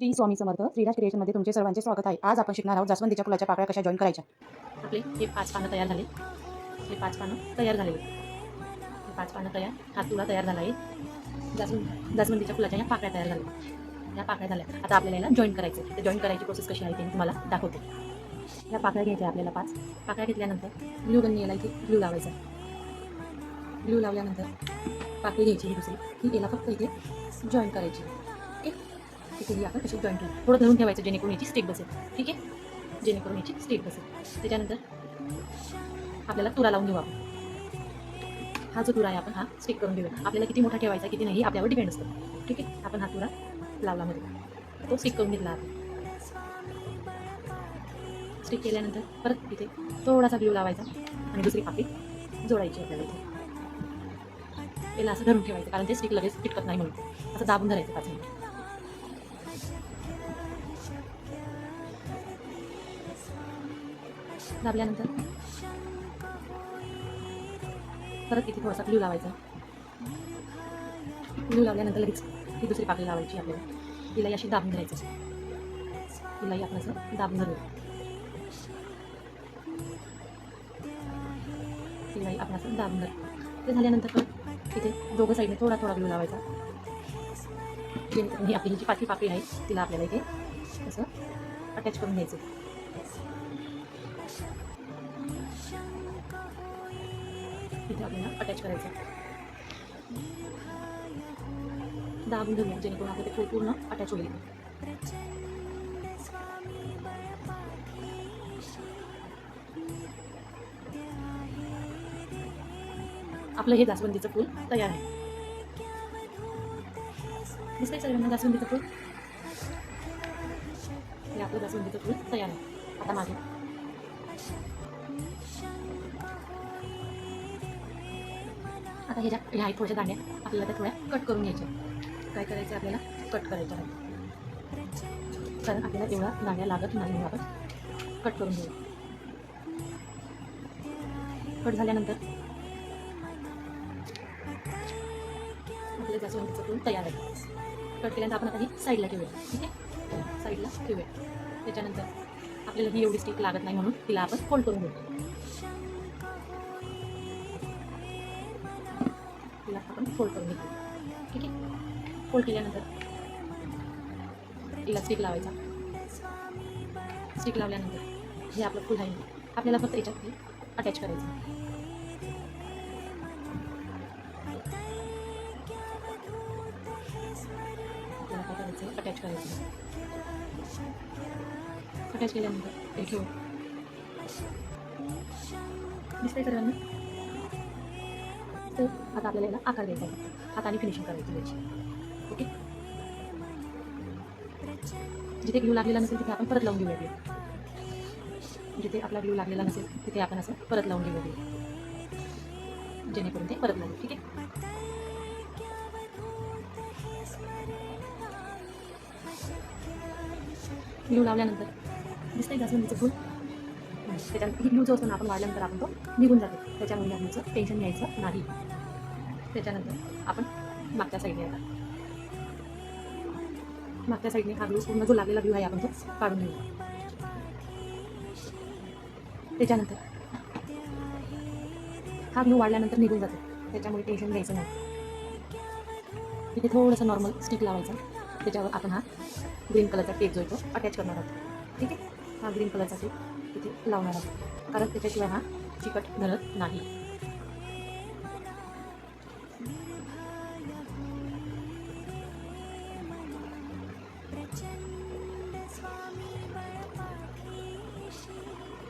श्री स्वामी समर्थ श्रीराज क्रिएशनमध्ये तुमचे सर्वांचे स्वागत आहे. आज आपण शिकणार आहोत जास्वंदीच्या फुलाच्या पाकळ्या कशा जॉईन करायच्या. आपले हे 5 पानं तयार झाले. हे 5 पानं तयार झालेले. हे 5 पानं तयार, हा तुळा तयार झाला आहे. जास्वंदीच्या फुलाच्या या पाकळ्या तयार झाल्या. या पाकळ्या झाल्या. आता आपल्याला याला जॉईन करायचं. ते जॉईन करायची प्रोसेस कशी आहे ते मी तुम्हाला दाखवते. या पाकळ्या घ्यायच्या आपल्याला 5. पाकळ्या घेतल्यानंतर ग्लू गनने याला इथे ग्लू लावायचा. ग्लू लावल्यानंतर पाकळी घ्यायची ही दुसरी. ही याला फक्त इथे जॉईन करायची. ठीक आहे. इथे ही आपण कशी जॉईन केली. थोडं धरून ठेवायचं जेणेकरून याची स्टिक बसेल. ठीक आहे. जेणेकरून याची स्टिक बसेल. त्याच्यानंतर आपल्याला तुरा लावून घेऊ आपण. हा जो तुरा आहे आपण हा स्टिक करून घेऊया. आपल्याला किती मोठा ठेवायचा किती नाही आपल्यावर डिपेंड असतं. ठीक आहे. आपण हा तुरा लावला मध्ये तो स्टिक करून घेतला आपण. स्टिक केल्यानंतर परत इथे थोडासा ग्लू लावायचा आणि दुसरी पाकळी जोडायची आपल्याला इथे. याला असं धरून ठेवायचं कारण ते स्टिक लगेच चिटकत नाही म्हणून. असं दाबून धरायचं 5 मिनिट. दाबल्यानंतर परत इथे थोडासा ग्लू लावायचा. ग्लू लावल्यानंतर लगेच ही दुसरी पाकळी लावायची आपल्याला. तिलाही अशी दाबून धरायचं. तिलाही आपण असं दाबून धरूया. तिलाही आपण असं दाबून धरू. ते झाल्यानंतर परत इथे दोघं साईडने थोडा थोडा ग्लू लावायचा. जेणेकरून ही आपली जी पाचवी पाकळी आहे तिला आपल्याला इथे असं अटॅच करून घ्यायचं. इथे आपल्याला अटॅच करायचं. दाबून धरूया जेणेकरून आपलं ते फूल पूर्ण अटॅच होईल. आपलं हे जास्वंदीचं फूल तयार आहे. दिसतंय सगळ्यांना जास्वंदीचं फूल. हे आपलं जास्वंदीचं फूल तयार आहे. आता मागे आता ह्या आहेत थोड्याशा दांड्या आपल्याला त्या थोड्या कट करून घ्यायच्या. काय करायचं आपल्याला कट करायच्या कारण आपल्याला तेवढा दांड्या लागत नाही म्हणून आपण कट करून घेऊ. कट झाल्यानंतर आपलं जास्वंदीचं फूल तयार आहे. कट केल्यानंतर आपण आता ही साईडला ठेवूया. ठीक आहे. साईडला ठेवूया. त्याच्यानंतर आपल्याला ही एवढी स्टिक लागत नाही म्हणून तिला आपण फोल्ड करून घेऊ. तिला आपण फोल्ड करून घेऊ. ठीक आहे. फोल्ड केल्यानंतर तिला स्टिक लावायचा. स्टिक लावल्यानंतर हे आपलं फुल आहे आपल्याला फक्त याच्यात अटॅच करायचं. आपल्याला काय करायचं अटॅच करायचं. अटॅच केल्यानंतर ते ठेवू. दिसतंय सर्वांना. तर आता आपल्याला याला आकार द्यायचा आहे. हाताने फिनिशिंग करायची त्याची. ओके. जिथे ग्लू लागलेला नसेल तिथे आपण परत लावून घेऊया. जिथे आपला ग्लू लागलेला नसेल तिथे आपण असं परत लावून घेऊया जेणेकरून ते परत लागेल. ठीक आहे. ग्लू लावल्यानंतर दिसतंय जास्वंदीचं फूल. त्याच्यानंतर ही ग्लू जो असतो ना आपण वाढल्यानंतर आपण तो निघून जातो. त्याच्यामुळे आपल्याचं टेन्शन घ्यायचं नाही. त्याच्यानंतर आपण मागच्या साईडने आता मागच्या साईडने हा ग्लू पूर्ण जो लागलेला ग्लू आहे आपण तो काढून घेऊ. त्याच्यानंतर हा ग्लू वाढल्यानंतर निघून जातो. त्याच्यामुळे टेन्शन घ्यायचं नाही. तिथे थोडंसं नॉर्मल स्टिक लावायचं. त्याच्यावर आपण हा ग्रीन कलरचा टेप जो आहे तो अटॅच करणार आहोत. ठीक आहे. हा ग्रीन कलरचा टेप तिथे लावणार आहोत कारण त्याच्याशिवाय हा चिकट धरत नाही.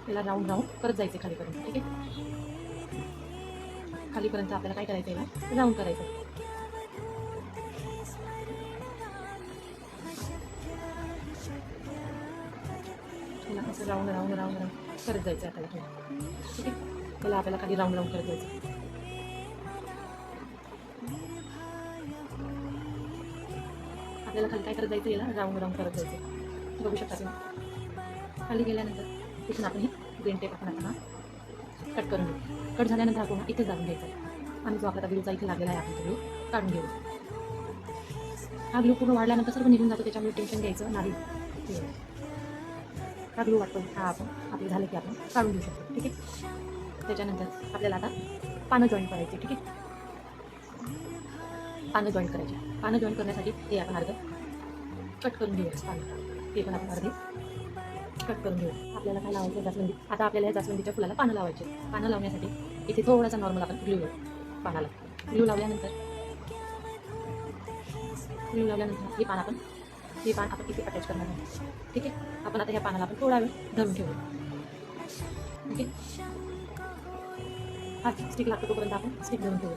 त्याला राऊंड करत जायचं खालीपर्यंत. ठीक आहे. खालीपर्यंत आपल्याला काय करायचं आहे राऊंड करायचं. त्याला असं राऊंड करत जायचं आपल्याला. ठीक आहे. त्याला आपल्याला खाली राऊंड करत जायचं. आपल्याला खाली काय करत जायचं याला राऊंड करत जायचं. बघू शकता तुम्ही. खाली गेल्यानंतर तिथून आपण ही ग्रीन टेप आपण आता कट करून घेऊ. कट झाल्यानंतर आपण इथे जाऊन घ्यायचं आणि जो आपला ग्लूचा इथे लागलेला आहे आपण तो ग्लू काढून घेऊ. हा ग्लू पूर्ण वाढल्यानंतर सर्व निघून जातो, त्याच्यामुळे टेन्शन घ्यायचं नाही. हा ग्लू वाटतो हा आपण आपलं झालं की आपण काढून घेऊ शकतो. ठीक आहे. त्याच्यानंतर आपल्याला आता पानं जॉईन करायची. ठीक आहे. पानं जॉईन करायची. पानं जॉईन करण्यासाठी हे आपण अर्ध कट करून घेऊया. पानं ते पण आपण अर्धे कट करून घेऊ. आपल्याला काय लावायचं जास्वंदी. आता आपल्याला या जास्वंदीच्या फुलाला पानं लावायचे. पानं लावण्यासाठी इथे थोडासा नॉर्मल आपण ग्लू लावू पानाला. ग्लू लावल्यानंतर हे पान आपण इथे अटॅच करणार आहोत. ठीक आहे. आपण आता ह्या पानाला आपण थोडा वेळ धरून ठेवू. ओके. हा स्टिक लागतो तोपर्यंत आपण स्टिक धरून ठेवू.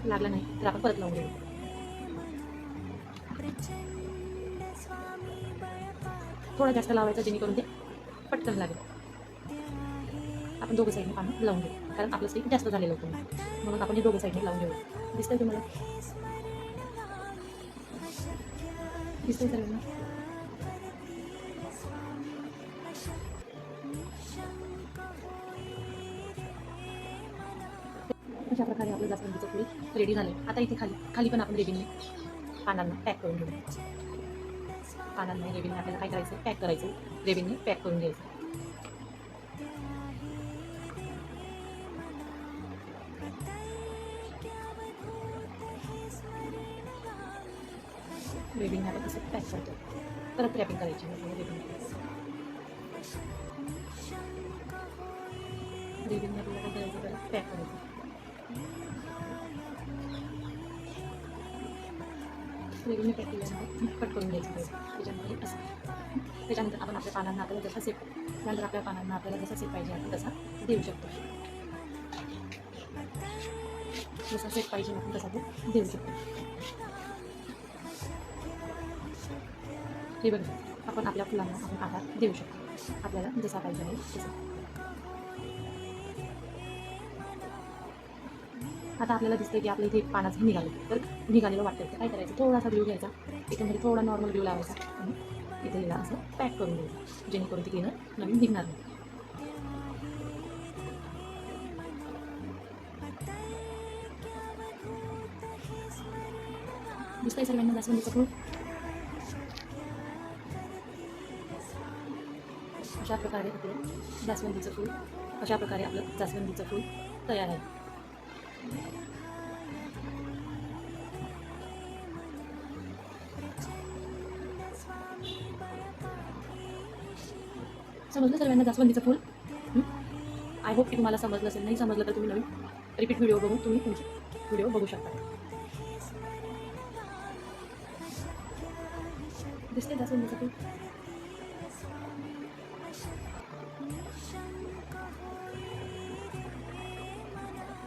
लागला नाही तर आपण परत लावून घेऊ. थोडं जास्त लावायचं जेणेकरून ते पटकन लागेल. आपण दोघं साईडने पानं लावून घेऊ, कारण आपलं स्टिक जास्त झालेलं होतं म्हणून आपण हे दोघं साईडने लावून घेऊ. दिसतंय तुम्हाला? दिसतंय सर्वांना? अशा प्रकारे आपलं जास्वंदीचं फूल रेडी झाले. आता इथे खाली पण आपण रेबीनने पानांना पॅक करून घेऊ. पानांना रेबीनने आपल्याला काय करायचं, पॅक करायचं. रेबीनने पॅक करून घ्यायचं. रेबीनने आपण कसं पॅक करतो. परत रॅपिंग करायची रेबीनने आपल्याला काय करायचं, परत पॅक करायचं. रेबीनने पॅक केल्यानंतर कट करून घ्यायचं त्याच्यामध्ये असं. त्याच्यानंतर आपण आपल्या पानांना आपल्याला जसा सेप त्यानंतर आपल्या पानांना आपल्याला जसा सेप पाहिजे आपण तसा देऊ शकतो. जसा सेप पाहिजे आपण तसा तो देऊ शकतो. हे बघा, आपण आपल्या फुलांना आपण आकार देऊ शकतो आपल्याला जसा पाहिजे आहे तसा. आता आपल्याला दिसतं की आपलं इथे पानाचं निघालं, तर निघालेलं वाटतं तर काय करायचं, थोडासा ग्लू घ्यायचा, त्याच्यामध्ये थोडा नॉर्मल ग्लू लावायचा आणि इथे हिला असं पॅक करून द्यायचं, जेणेकरून ती क्लीनर नवीन निघणार नाही. दिसतंय सर्वांना जास्वंदीचं फूल? अशा प्रकारे आपलं जास्वंदीचं फूल तयार आहे. समजलं सर्वांना जास्वंदीचं फूल? आय होप की तुम्हाला समजलं असेल. नाही समजलं तर तुम्ही नवीन रिपीट व्हिडिओ बघून तुम्ही तुमचे व्हिडिओ बघू शकता. दिसते जास्वंदीचं फूल?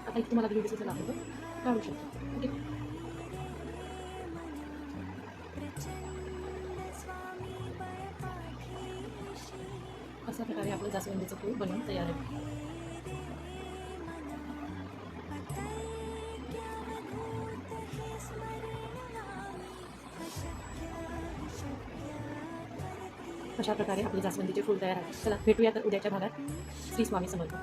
आता एक तुम्हाला व्हिडिओ दिसेल आपण तो काढू शकतो. ठीक आहे. अशा प्रकारे आपलं जास्वंदीचं फूल बनवून तयार आहे. अशा प्रकारे आपले जास्वंदीचे फूल तयार आहे. चला भेटूया तर उद्याच्या भागात. श्री स्वामी समर्थ.